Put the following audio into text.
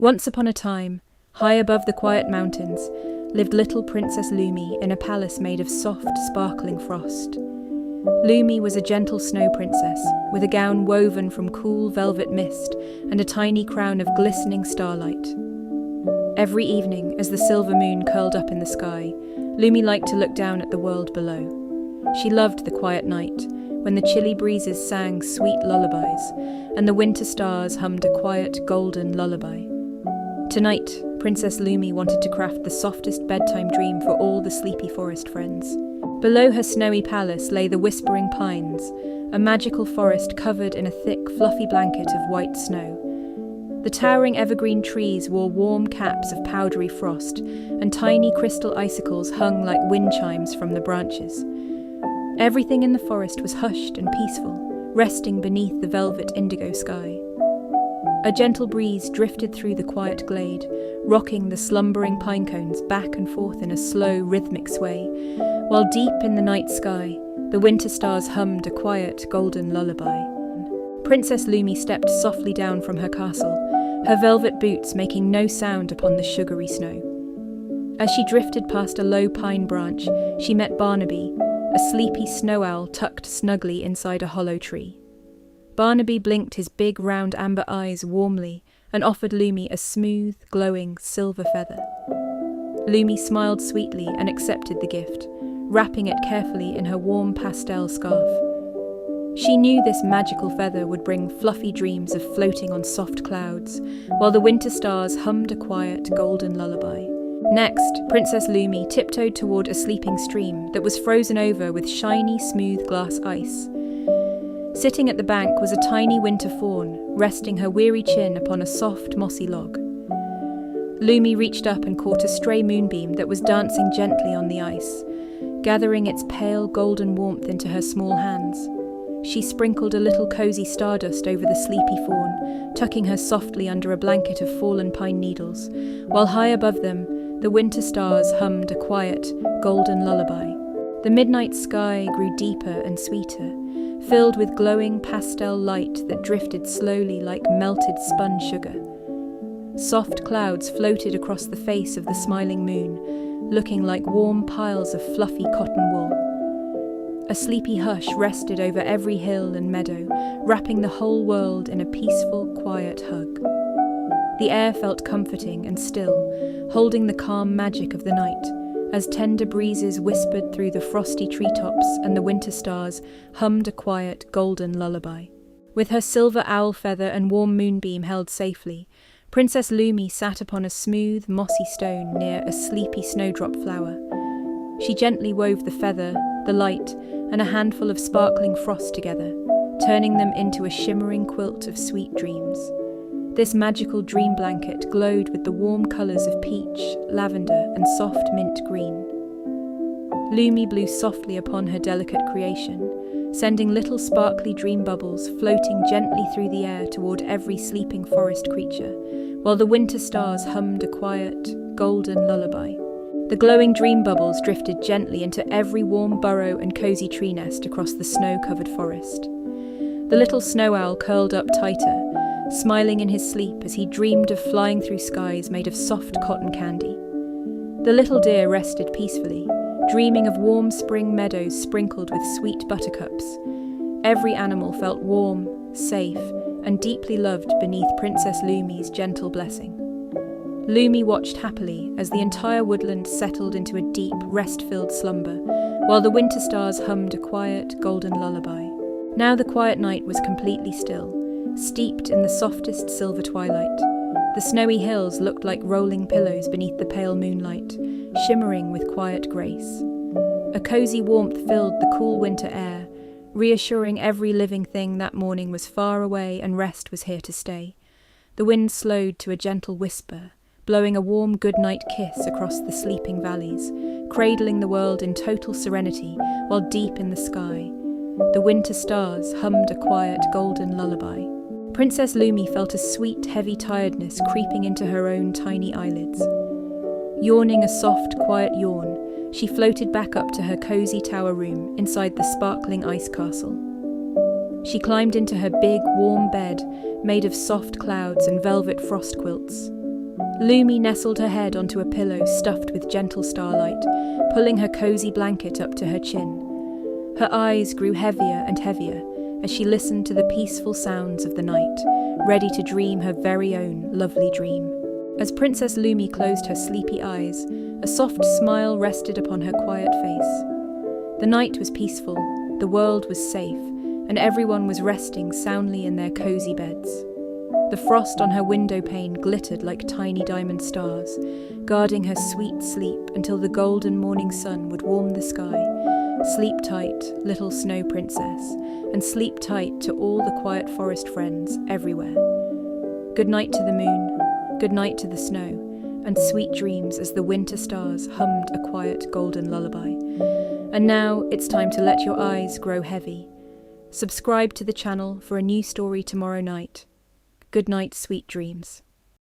Once upon a time, high above the quiet mountains, lived little Princess Lumi in a palace made of soft, sparkling frost. Lumi was a gentle snow princess, with a gown woven from cool velvet mist and a tiny crown of glistening starlight. Every evening, as the silver moon curled up in the sky, Lumi liked to look down at the world below. She loved the quiet night, when the chilly breezes sang sweet lullabies, and the winter stars hummed a quiet, golden lullaby. Tonight, Princess Lumi wanted to craft the softest bedtime dream for all the sleepy forest friends. Below her snowy palace lay the whispering pines, a magical forest covered in a thick, fluffy blanket of white snow. The towering evergreen trees wore warm caps of powdery frost, and tiny crystal icicles hung like wind chimes from the branches. Everything in the forest was hushed and peaceful, resting beneath the velvet indigo sky. A gentle breeze drifted through the quiet glade, rocking the slumbering pine cones back and forth in a slow, rhythmic sway, while deep in the night sky, the winter stars hummed a quiet, golden lullaby. Princess Lumi stepped softly down from her castle, her velvet boots making no sound upon the sugary snow. As she drifted past a low pine branch, she met Barnaby, a sleepy snow owl tucked snugly inside a hollow tree. Barnaby blinked his big round amber eyes warmly and offered Lumi a smooth, glowing silver feather. Lumi smiled sweetly and accepted the gift, wrapping it carefully in her warm pastel scarf. She knew this magical feather would bring fluffy dreams of floating on soft clouds, while the winter stars hummed a quiet, golden lullaby. Next, Princess Lumi tiptoed toward a sleeping stream that was frozen over with shiny, smooth glass ice. Sitting at the bank was a tiny winter fawn, resting her weary chin upon a soft, mossy log. Lumi reached up and caught a stray moonbeam that was dancing gently on the ice, gathering its pale, golden warmth into her small hands. She sprinkled a little cozy stardust over the sleepy fawn, tucking her softly under a blanket of fallen pine needles, while high above them, the winter stars hummed a quiet, golden lullaby. The midnight sky grew deeper and sweeter, filled with glowing pastel light that drifted slowly like melted spun sugar. Soft clouds floated across the face of the smiling moon, looking like warm piles of fluffy cotton wool. A sleepy hush rested over every hill and meadow, wrapping the whole world in a peaceful, quiet hug. The air felt comforting and still, holding the calm magic of the night, as tender breezes whispered through the frosty treetops and the winter stars hummed a quiet, golden lullaby. With her silver owl feather and warm moonbeam held safely, Princess Lumi sat upon a smooth, mossy stone near a sleepy snowdrop flower. She gently wove the feather, the light, and a handful of sparkling frost together, turning them into a shimmering quilt of sweet dreams. This magical dream blanket glowed with the warm colours of peach, lavender, and soft mint green. Lumi blew softly upon her delicate creation, sending little sparkly dream bubbles floating gently through the air toward every sleeping forest creature, while the winter stars hummed a quiet, golden lullaby. The glowing dream bubbles drifted gently into every warm burrow and cozy tree nest across the snow-covered forest. The little snow owl curled up tighter, smiling in his sleep as he dreamed of flying through skies made of soft cotton candy. The little deer rested peacefully, dreaming of warm spring meadows sprinkled with sweet buttercups. Every animal felt warm, safe, and deeply loved beneath Princess Lumi's gentle blessing. Lumi watched happily as the entire woodland settled into a deep, rest-filled slumber, while the winter stars hummed a quiet, golden lullaby. Now the quiet night was completely still, steeped in the softest silver twilight. The snowy hills looked like rolling pillows beneath the pale moonlight, shimmering with quiet grace. A cozy warmth filled the cool winter air, reassuring every living thing that morning was far away and rest was here to stay. The wind slowed to a gentle whisper, blowing a warm good-night kiss across the sleeping valleys, cradling the world in total serenity, while deep in the sky, the winter stars hummed a quiet, golden lullaby. Princess Lumi felt a sweet, heavy tiredness creeping into her own tiny eyelids. Yawning a soft, quiet yawn, she floated back up to her cozy tower room inside the sparkling ice castle. She climbed into her big, warm bed made of soft clouds and velvet frost quilts. Lumi nestled her head onto a pillow stuffed with gentle starlight, pulling her cozy blanket up to her chin. Her eyes grew heavier and heavier as she listened to the peaceful sounds of the night, ready to dream her very own lovely dream. As Princess Lumi closed her sleepy eyes, a soft smile rested upon her quiet face. The night was peaceful, the world was safe, and everyone was resting soundly in their cozy beds. The frost on her window pane glittered like tiny diamond stars, guarding her sweet sleep until the golden morning sun would warm the sky. Sleep tight, little snow princess, and sleep tight to all the quiet forest friends everywhere. Good night to the moon, good night to the snow, and sweet dreams as the winter stars hummed a quiet golden lullaby. And now it's time to let your eyes grow heavy. Subscribe to the channel for a new story tomorrow night. Good night, sweet dreams.